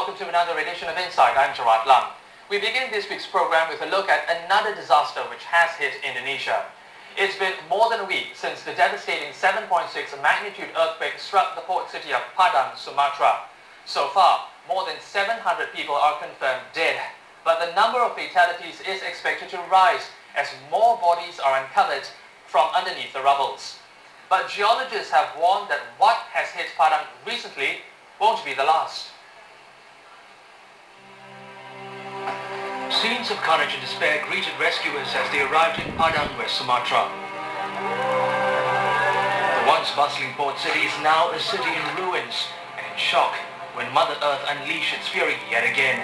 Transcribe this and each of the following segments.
welcome to another edition of Insight. I'm Gerard Lam. We begin this week's program with a look at another disaster which has hit Indonesia. It's been more than a week since the devastating 7.6 magnitude earthquake struck the port city of Padang, Sumatra. So far, more than 700 people are confirmed dead, but the number of fatalities is expected to rise as more bodies are uncovered from underneath the rubbles. But geologists have warned that what has hit Padang recently won't be the last. Scenes of carnage and despair greeted rescuers as they arrived in Padang, West Sumatra. The once bustling port city is now a city in ruins and in shock when Mother Earth unleashed its fury yet again.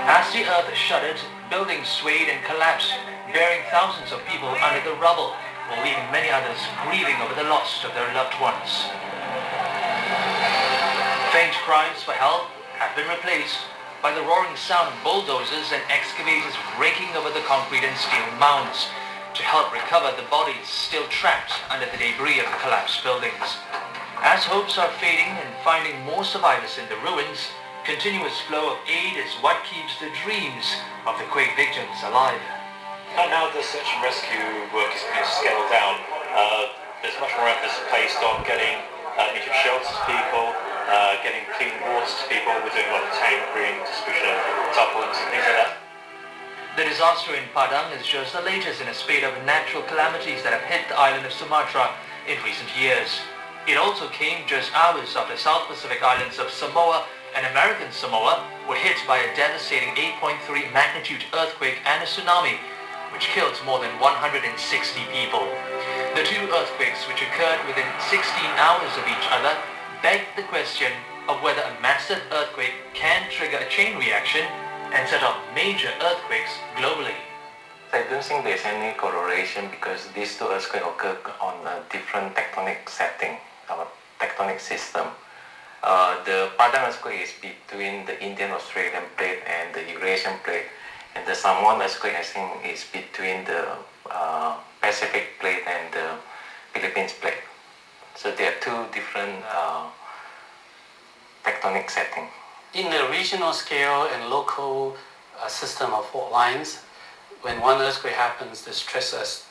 As the earth shuddered, buildings swayed and collapsed, burying thousands of people under the rubble, while leaving many others grieving over the loss of their loved ones. Faint cries for help have been replaced by the roaring sound of bulldozers and excavators raking over the concrete and steel mounds to help recover the bodies still trapped under the debris of the collapsed buildings. As hopes are fading and finding more survivors in the ruins, continuous flow of aid is what keeps the dreams of the quake victims alive. Now the search and rescue work is being scaled down. There's much more emphasis placed on getting immediate shelters to people, getting clean water to people. We're doing a lot of tankering, distribution of tarpaulins and things like that. The disaster in Padang is just the latest in a spate of natural calamities that have hit the island of Sumatra in recent years. It also came just hours after South Pacific islands of Samoa and American Samoa were hit by a devastating 8.3 magnitude earthquake and a tsunami, which killed more than 160 people. The two earthquakes, which occurred within 16 hours of each other, begged the question of whether a massive earthquake can trigger a chain reaction and set off major earthquakes globally. I don't think there's any correlation because these two earthquakes occur on a different tectonic setting, or tectonic system. The Padang earthquake is between the Indian-Australian plate and the Eurasian plate, and the Samoan earthquake, I think, is between the Pacific plate and the Philippines plate. So there are two different tectonic settings. In the regional scale and local system of fault lines, when one earthquake happens, the stress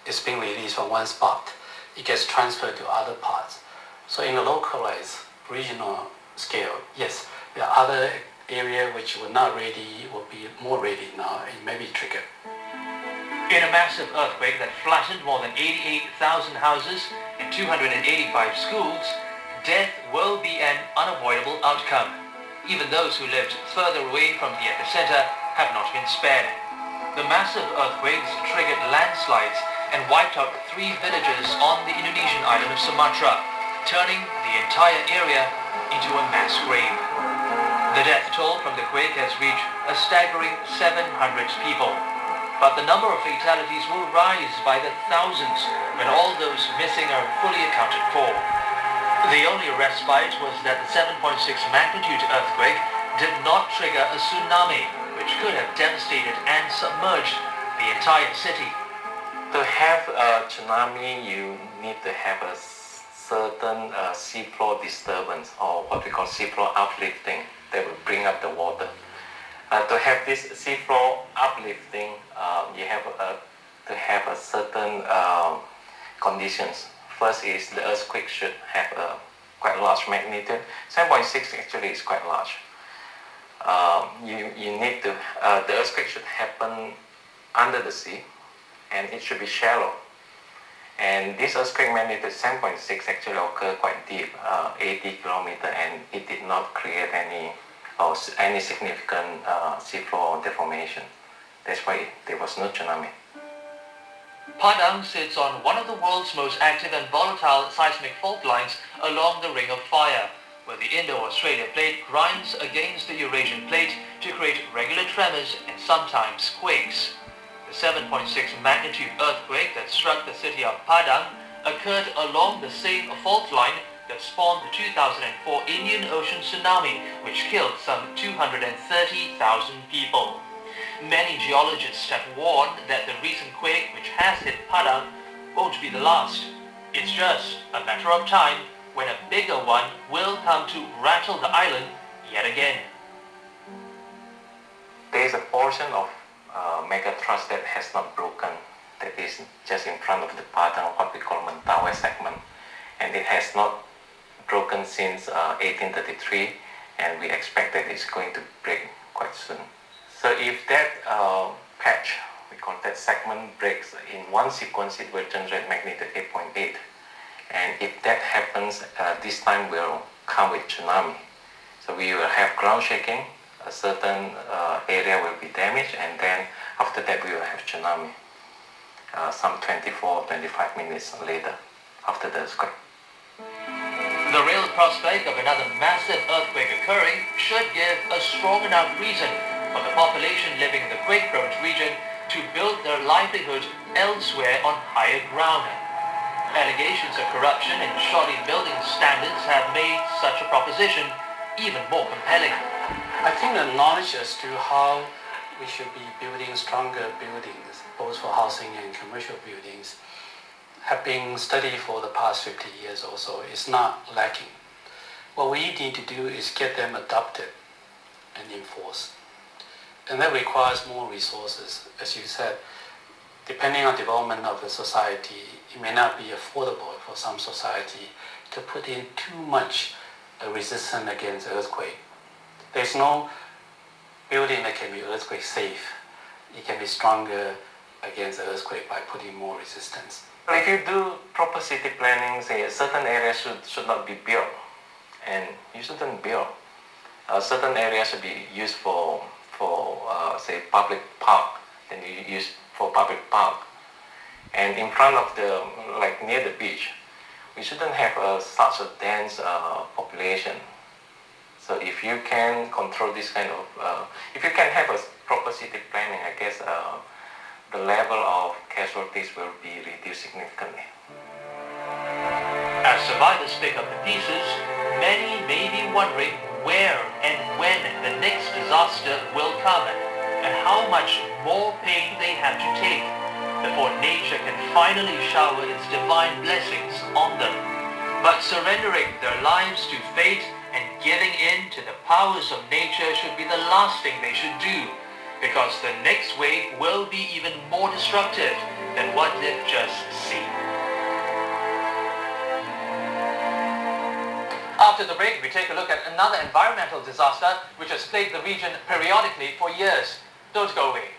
is being released from one spot. It gets transferred to other parts. So in the localized regional scale, yes, there are other areas which were not ready, will be more ready now. It may be triggered. In a massive earthquake that flattened more than 88,000 houses and 285 schools, death will be an unavoidable outcome. Even those who lived further away from the epicenter have not been spared. The massive earthquakes triggered landslides and wiped out 3 villages on the Indonesian island of Sumatra, turning the entire area into a mass grave. The death toll from the quake has reached a staggering 700 people. But the number of fatalities will rise by the thousands when all those missing are fully accounted for. The only respite was that the 7.6 magnitude earthquake did not trigger a tsunami, which could have devastated and submerged the entire city. To have a tsunami, you need to have a certain seafloor disturbance, or what we call seafloor uplifting, that will bring up the water. To have this seafloor uplifting, you have to have a certain conditions. First is the earthquake should have a quite large magnitude. 7.6 actually is quite large. You need to, the earthquake should happen under the sea, and it should be shallow. And this earthquake magnitude 7.6 actually occurred quite deep, 80 kilometers, and it did not create any significant seafloor deformation. That's why there was no tsunami. Padang sits on one of the world's most active and volatile seismic fault lines along the Ring of Fire, where the Indo-Australia plate grinds against the Eurasian plate to create regular tremors and sometimes quakes. The 7.6 magnitude earthquake that struck the city of Padang occurred along the same fault line that spawned the 2004 Indian Ocean tsunami, which killed some 230,000 people. Many geologists have warned that the recent quake which has hit Padang won't be the last. It's just a matter of time when a bigger one will come to rattle the island yet again. There is a portion of mega thrust that has not broken, that is just in front of the pattern of what we call Mentawai segment, and it has not broken since 1833, and we expect that it's going to break quite soon. So if that patch, we call that segment, breaks in one sequence, it will generate magnitude 8.8. And if that happens, this time will come with tsunami. So we will have ground shaking, a certain area will be damaged, and then after that we will have tsunami, some 24-25 minutes later after the earthquake. The real prospect of another massive earthquake occurring should give a strong enough reason for the population living in the quake-prone region to build their livelihood elsewhere on higher ground. Allegations of corruption and shoddy building standards have made such a proposition even more compelling. I think the knowledge as to how we should be building stronger buildings, both for housing and commercial buildings, have been studied for the past 50 years or so. It's not lacking. What we need to do is get them adopted and enforced. And that requires more resources. As you said, depending on development of the society, it may not be affordable for some society to put in too much resistance against earthquake. There's no building that can be earthquake safe. It can be stronger against the earthquake by putting more resistance. If you do proper city planning, say certain areas should not be built, and you shouldn't build. Certain areas should be used for say public park, then you use for public park. And in front of the, like near the beach, we shouldn't have such a dense population. So if you can control this kind of, if you can have a proper city planning, I guess the level of casualties will be reduced significantly. As survivors pick up the pieces, many may be wondering where and when the next disaster will come, and how much more pain they have to take before nature can finally shower its divine blessings on them. But surrendering their lives to fate and giving in to the powers of nature should be the last thing they should do, because the next wave will be even more destructive than what they've just seen. After the break, we take a look at another environmental disaster which has plagued the region periodically for years. Don't go away.